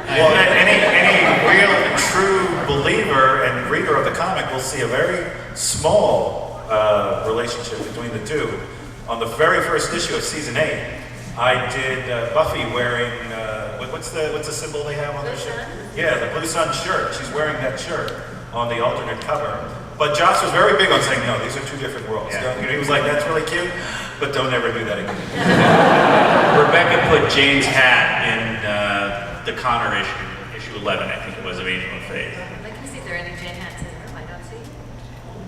Well, any real and true believer and reader of the comic will see a very small relationship between the two. On the very first issue of season 8, I did Buffy wearing what's the symbol they have on their shirt? Yeah, the Blue Sun shirt. She's wearing that shirt on the alternate cover. But Joss was very big on saying, no, these are two different worlds. Yeah. He was like, that's really cute, but don't ever do that again. Rebecca put Jane's hat in the Connor issue 11, I think it was, of Angel of Faith. I'd like to see if there are any Jane hats in the room. I don't see.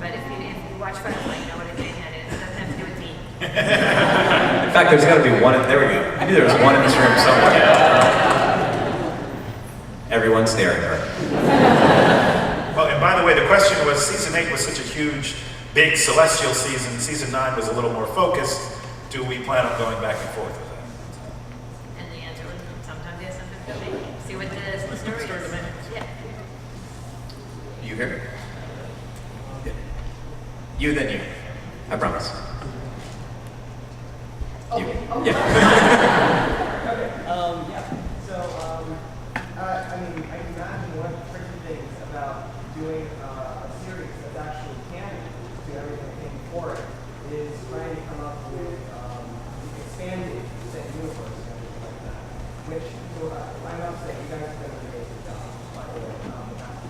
But if you watch Butterfly, you know what a Jane hat is. It doesn't have to do with me. In fact, there's got to be one. There we go. I knew there was one in this room somewhere. Everyone's staring at her. Well, and by the way, the question was, season 8 was such a huge, big celestial season. Season 9 was a little more focused. Do we plan on going back and forth with that? And the answer was sometimes yes, sometimes no. See what the story is. Yeah. You here? Yeah. You, then you. I promise. You. Okay. Yeah. Okay. Yeah. So, I mean, I can imagine one of the tricky things about doing a series that's actually canon to everything that came before it is trying to come up with expanded set universe and everything like that. Which, so I must say, you guys have done an amazing job, by the way, with that.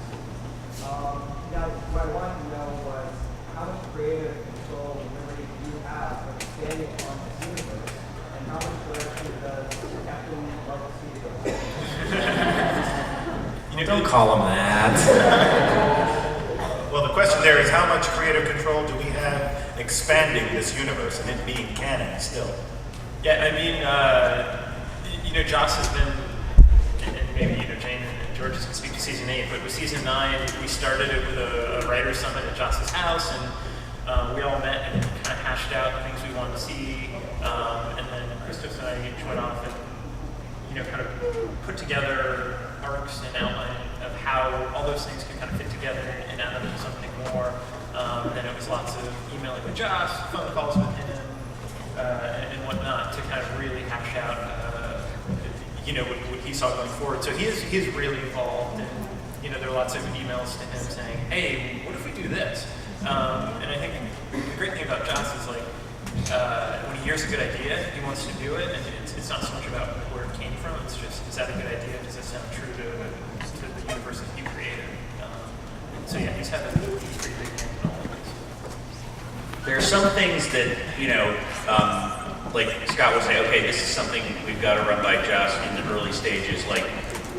Now, what I wanted to know was how much creative control and liberty do you have of expanding on this universe, and how much direction does Captain Marvel Studios? Don't call him that. Well, the question there is, how much creative control do we have expanding this universe and it being canon still? Yeah, I mean, Joss has been, and maybe Jane and George can speak to season 8, but with season 9, we started it with a writer's summit at Joss's house, and we all met and kind of hashed out the things we wanted to see, and then Christos and I each went off and kind of put together arcs and outline of how all those things can kind of fit together and add up to something more. And it was lots of emailing with Joss, phone calls with him, and whatnot to kind of really hash out, what he saw going forward. So he's really involved, and there are lots of emails to him saying, "Hey, what if we do this?" And I think the great thing about Joss is like when he hears a good idea, he wants to do it, and it's not so much about where it came from. It's just, is that a good idea? Does it sound true to the universe that he created? So yeah, he's had a pretty big hand in all of this. There are some things that, like Scott would say, okay, this is something we've got to run by Joss in the early stages, like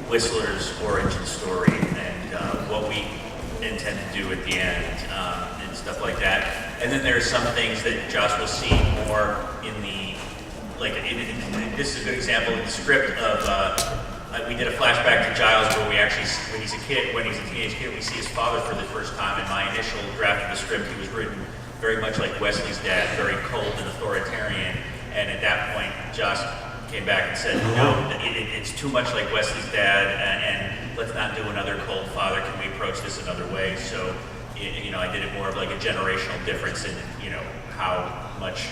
Whistler's origin story and what we intend to do at the end and stuff like that. And then there are some things that Joss will see more in the, this is a good example in the script of, we did a flashback to Giles where we actually, when he's a teenage kid, we see his father for the first time. In my initial draft of the script, he was written very much like Wesley's dad, very cold and authoritarian. And at that point, Joss came back and said, no, it's too much like Wesley's dad, and let's not do another cold father. Can we approach this another way? So, I did it more of like a generational difference in, how much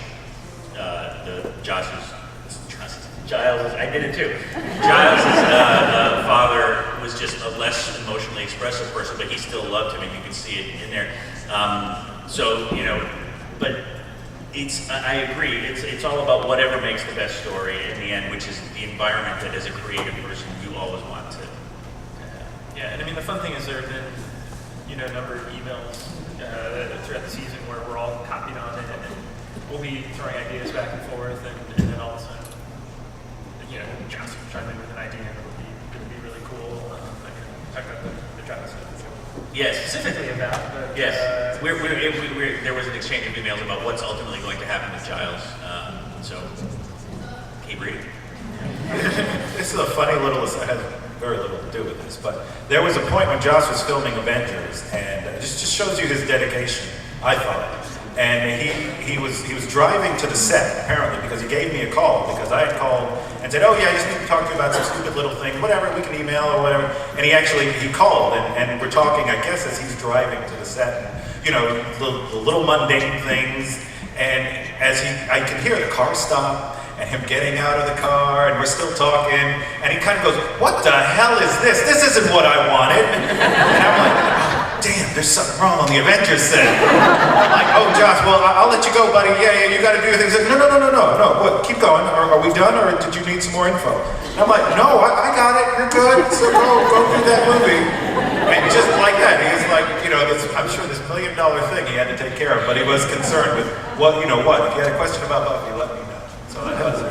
Giles, I did it too. Giles' father was just a less emotionally expressive person, but he still loved him, and you can see it in there. But I agree, it's all about whatever makes the best story in the end, which is the environment that as a creative person you always want to have. Yeah, and I mean the fun thing is there have been, a number of emails throughout the season where we're all copied on it, and we'll be throwing ideas back and forth, and then all of a sudden, Joss will chime in with an idea, and it'll be really cool. I can talk about the Joss stuff. Yes. Specifically about the... Yes. There was an exchange of emails about what's ultimately going to happen with Giles. So, keep reading. This is a funny little, it has very little to do with this, but there was a point when Joss was filming Avengers, and it just shows you his dedication, I thought. And he was driving to the set, apparently, because he gave me a call, because I had called and said, oh yeah, I just need to talk to you about some stupid little thing, whatever, we can email or whatever. And he called, and we're talking, I guess, as he's driving to the set, and, the little mundane things. And as I could hear the car stop, and him getting out of the car, and we're still talking, and he kind of goes, "What the hell is this? This isn't what I wanted." And I'm like, "Damn, there's something wrong on the Avengers set." I'm like, "Oh, Josh, well, I'll let you go, buddy. Yeah, you got to do your thing." He's like, "No. What? Keep going. Are we done, or did you need some more info?" And I'm like, "No, I got it. You're good. So go do that movie." And just like that, he's like, I'm sure this $1 million thing he had to take care of, but he was concerned with, what. If you had a question about Buffy, let me know. So that was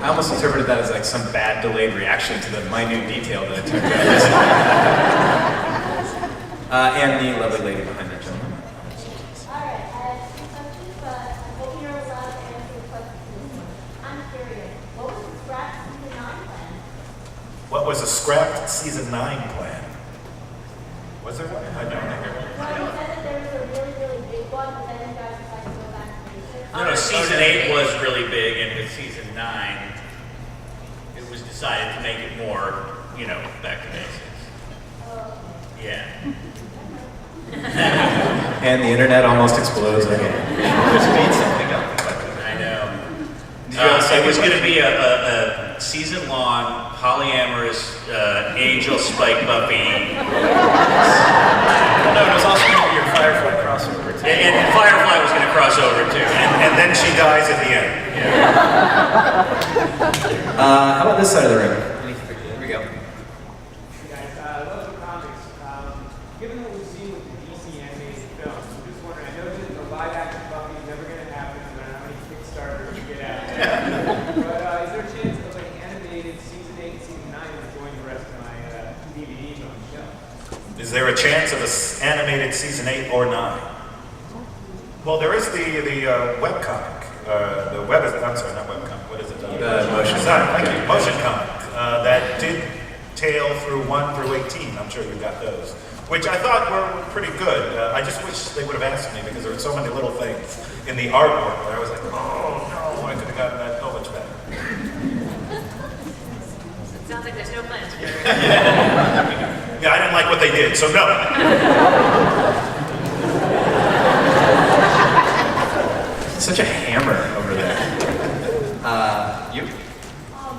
I almost interpreted that as like some bad delayed reaction to the minute detail that it took. And the lovely lady behind that gentleman. Alright, I have two questions, but I hope you're allowed to answer the questions. I'm curious, what was the scratch season 9 plan? What was a scrapped season 9 plan? Was there one? I don't know. Well, you said that there was a really, really big one, but then you guys decided to go back to basics. No, season 8 was really big, and with season 9, it was decided to make it more, back to basics. Yeah. And the internet almost explodes again. Just made something up. I know. Did you have a It second was going to question? be a season-long, polyamorous, angel spike Buffy. No, it was also going to be your Firefly crossover too. And Firefly was going to cross over, too. And then she dies at the end. How about this side of the room? Here we go. Hey guys, love the comics. Given what we've seen with the DC animated films, I'm just wondering, I know that the live action Buffy is never going to happen, no matter how many Kickstarters you get out there. But is there a chance of like animated season 8 and season 9 to join the rest of my DVDs on the shelf? Is there a chance of an animated season 8 or 9? Well, there is the webcomic. I'm sorry, not webcomic. What is it? The motion Thank comic. you. Motion comic. That did tail through 1 through 18. I'm sure you got those. Which I thought were pretty good. I just wish they would have asked me because there were so many little things in the artwork where I was like, oh no, I could have gotten that so much better. So it sounds like there's no plans for it. Yeah, I didn't like what they did, so no. Such a hammer over there. You? Well,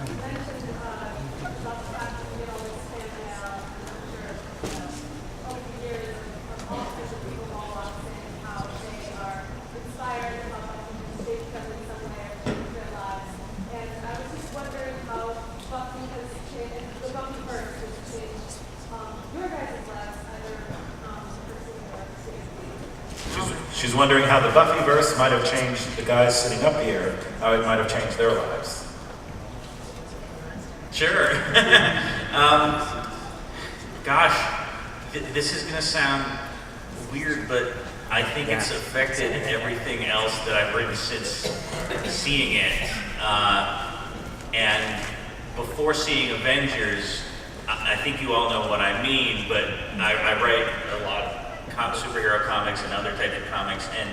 you mentioned about the fact that you get all this fan mail, and I'm sure, over the years, all kinds of people all out saying how they are inspired and how Buffy has shaped them in some way or changed their lives. And I was just wondering how Buffy has changed, the Buffyverse has changed your guys' lives, either personally or seriously. She's wondering how the Buffyverse might have changed the guys sitting up here, how it might have changed their lives. Sure. This is going to sound weird, but I think it's affected everything else that I've written since seeing it. And before seeing Avengers, I think you all know what I mean, but I write a lot of superhero comics and other types of comics, and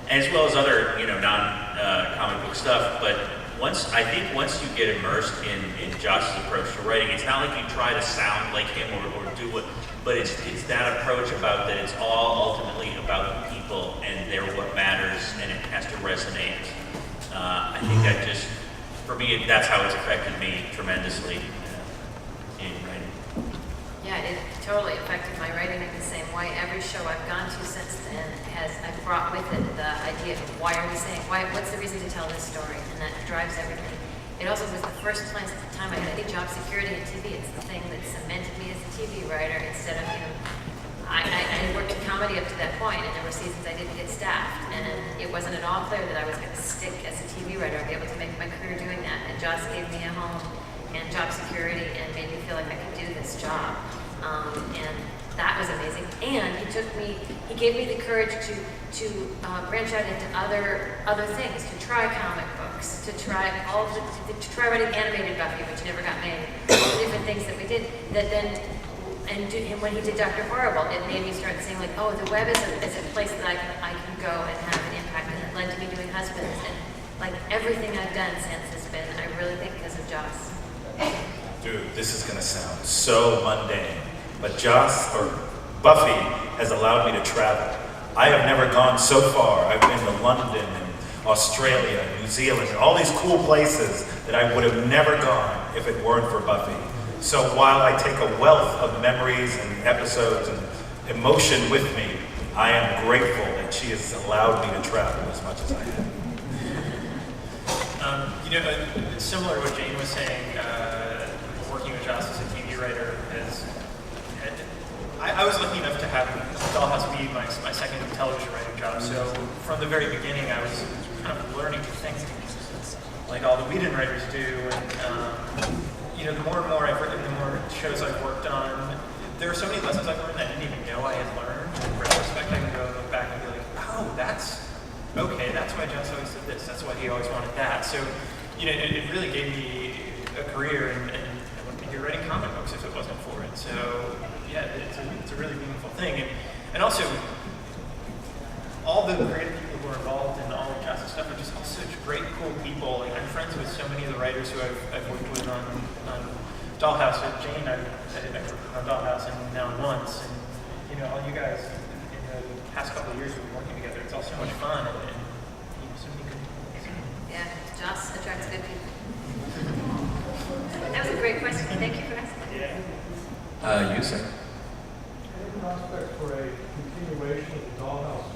as well as other non-comic book stuff. But once you get immersed in Josh's approach to writing, it's not like you try to sound like him or do what, but it's that approach about that it's all ultimately about people and they're what matters and it has to resonate. I think that just, for me, that's how it's affected me tremendously in writing. Yeah, it totally affected my writing in the same way. Every show I've gone to since then I've brought with it the idea of what's the reason to tell this story, and that drives everything. It also was the first place at the time I had any job security in TV. It's the thing that cemented me as a TV writer instead of, I worked in comedy up to that point, and there were seasons I didn't get staffed, and it wasn't at all clear that I was going to stick as a TV writer and be able to make my career doing that. And Joss gave me a home and job security and made me feel like I could do this job. And that was amazing. And he gave me the courage to branch out into other things, to try comic books, to try writing animated Buffy, which never got made, all the different things that we did. And when he did Dr. Horrible, it made me start saying like, oh, the web is a place that I can go and have an impact, and it led to me doing Husbands, and like everything I've done since has been, I really think, because of Joss. Dude, this is gonna sound so mundane, but Buffy has allowed me to travel. I have never gone so far. I've been to London and Australia, New Zealand, all these cool places that I would have never gone if it weren't for Buffy. So while I take a wealth of memories and episodes and emotion with me, I am grateful that she has allowed me to travel as much as I have. Similar to what Jane was saying, working with Joss as a TV writer is, I was lucky enough to have Dollhouse be my second television writing job. So from the very beginning, I was kind of learning to think like all the Whedon writers do. And the more and more I've written, the more shows I've worked on, there are so many lessons I've learned that I didn't even know I had learned. In retrospect, I can go look back and be like, oh, that's okay. That's why Joss always did this. That's why he always wanted that. So, it really gave me a career, and I wouldn't be here writing comic books if it wasn't for it. So, yeah, it's a really meaningful thing. And also, all the creative people who are involved in all of Joss's stuff are just all such great, cool people. Like, I'm friends with so many of the writers who I've worked with on Dollhouse. With Jane, I worked on Dollhouse and now Once. And, all you guys in the past couple of years we've been working together, it's all so much fun. And so many good people. Yeah, Joss attracts good people. That was a great question. Thank you for asking. Yeah. You, sir? Any prospect for a continuation of the Dollhouse